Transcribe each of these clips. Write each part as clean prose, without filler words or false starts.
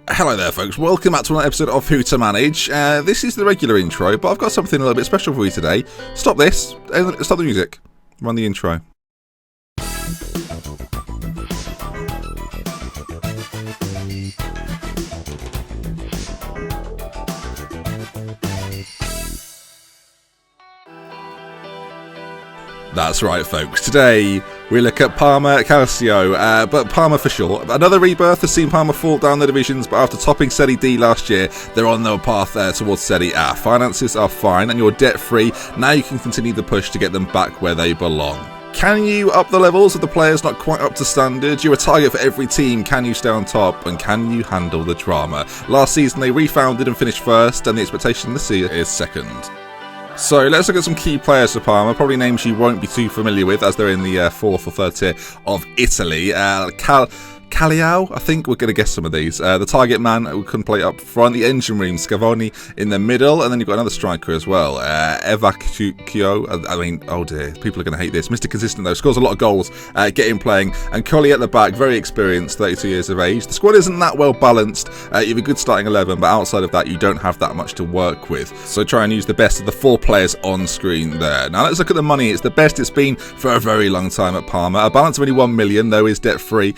Hello there folks, welcome back to another episode of Who to Manage. This is the regular intro, but I've got something a little bit special for you today. Stop this, stop the music, run the intro. That's right folks, today we look at Parma Calcio, but Parma for short. Another rebirth has seen Parma fall down the divisions, but after topping Serie D last year, they're on their path towards Serie A. Finances are fine and you're debt free, now you can continue the push to get them back where they belong. Can you up the levels of the players not quite up to standard? You're a target for every team. Can you stay on top? And can you handle the drama? Last season they refounded and finished first, and the expectation this year is second. So let's look at some key players for Parma, probably names you won't be too familiar with as they're in the fourth or third tier of Italy. Calliao, I think we're going to guess some of these. The target man who can play up front, the engine room, Scavoni in the middle, and then you've got another striker as well, Evacchio. I mean, oh dear, people are going to hate this. Mr. Consistent though, scores a lot of goals, get him playing, and Colli at the back, very experienced, 32 years of age. The squad isn't that well balanced. You have a good starting 11, but outside of that you don't have that much to work with. So try and use the best of the four players on screen there. Now let's look at the money. It's the best it's been for a very long time at Parma. A balance of only 1 million though is debt free.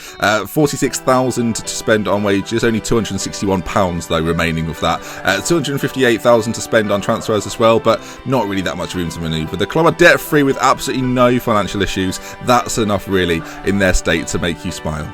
46,000 to spend on wages, only £261 though remaining of that. 258,000 to spend on transfers as well, but not really that much room to manoeuvre. The club are debt free with absolutely no financial issues. That's enough really in their state to make you smile.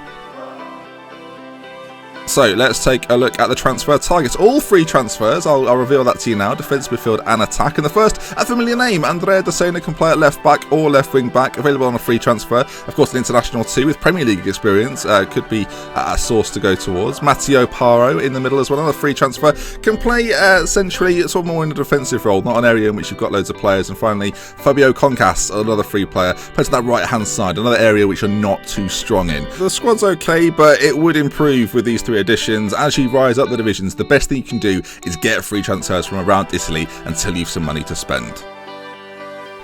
So let's take a look at the transfer targets. All three transfers, I'll reveal that to you now, defence, midfield and attack. And the first, a familiar name, Andrea Dosena can play at left back or left wing back, available on a free transfer. Of course an international too with Premier League experience, could be a source to go towards. Matteo Paro in the middle as well, another free transfer, can play centrally, sort of more in a defensive role, not an area in which you've got loads of players. And finally Fabio Concas, another free player, plays that right hand side, another area which you're not too strong in. The squad's okay, but it would improve with these three additions. As you rise up the divisions, the best thing you can do is get free transfers from around Italy until you've some money to spend.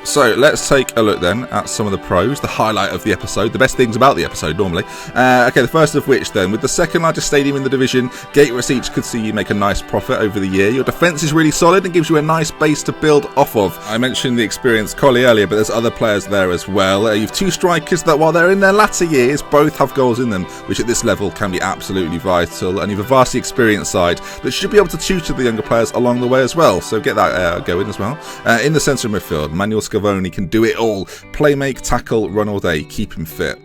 So let's take a look then at some of the pros, the highlight of the episode, the best things about the episode normally. Okay, the first of which then, with the second largest stadium in the division, gate receipts could see you make a nice profit over the year. Your defence is really solid and gives you a nice base to build off of. I mentioned the experienced Colli earlier, but there's other players there as well. You've two strikers that while they're in their latter years, both have goals in them, which at this level can be absolutely vital. And you've a vastly experienced side that should be able to tutor the younger players along the way as well. So get that going as well. In the centre of midfield, Manuel Scavoni can do it all. Play, make, tackle, run all day, keep him fit.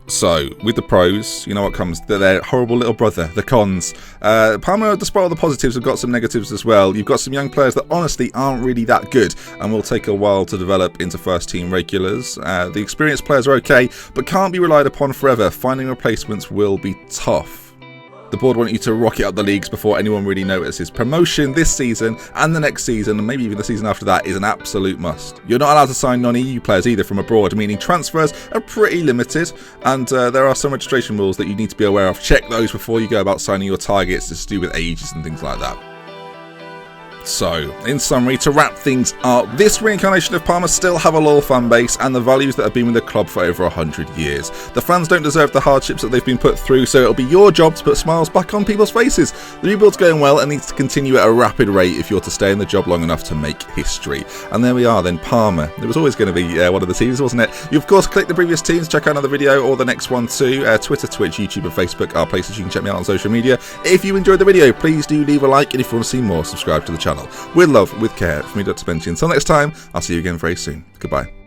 So, with the pros, you know what comes? Their horrible little brother, the cons. Parma, despite all the positives, have got some negatives as well. You've got some young players that honestly aren't really that good and will take a while to develop into first team regulars. The experienced players are okay, but can't be relied upon forever. Finding replacements will be tough. The board want you to rocket up the leagues before anyone really notices. Promotion this season and the next season, and maybe even the season after that, is an absolute must. You're not allowed to sign non-EU players either from abroad, meaning transfers are pretty limited, and there are some registration rules that you need to be aware of. Check those before you go about signing your targets to do with ages and things like that. So, in summary, to wrap things up, this reincarnation of Parma still have a loyal fan base and the values that have been with the club for over 100 years. The fans don't deserve the hardships that they've been put through, so it'll be your job to put smiles back on people's faces. The rebuild's going well and needs to continue at a rapid rate if you're to stay in the job long enough to make history. And there we are then, Parma. It was always going to be one of the teams, wasn't it? You of course click the previous teams, check out another video or the next one too. Twitter, Twitch, YouTube and Facebook are places you can check me out on social media. If you enjoyed the video, please do leave a like, and if you want to see more, subscribe to the channel. With love, with care, from me, Dr. Benji. Until next time, I'll see you again very soon. Goodbye.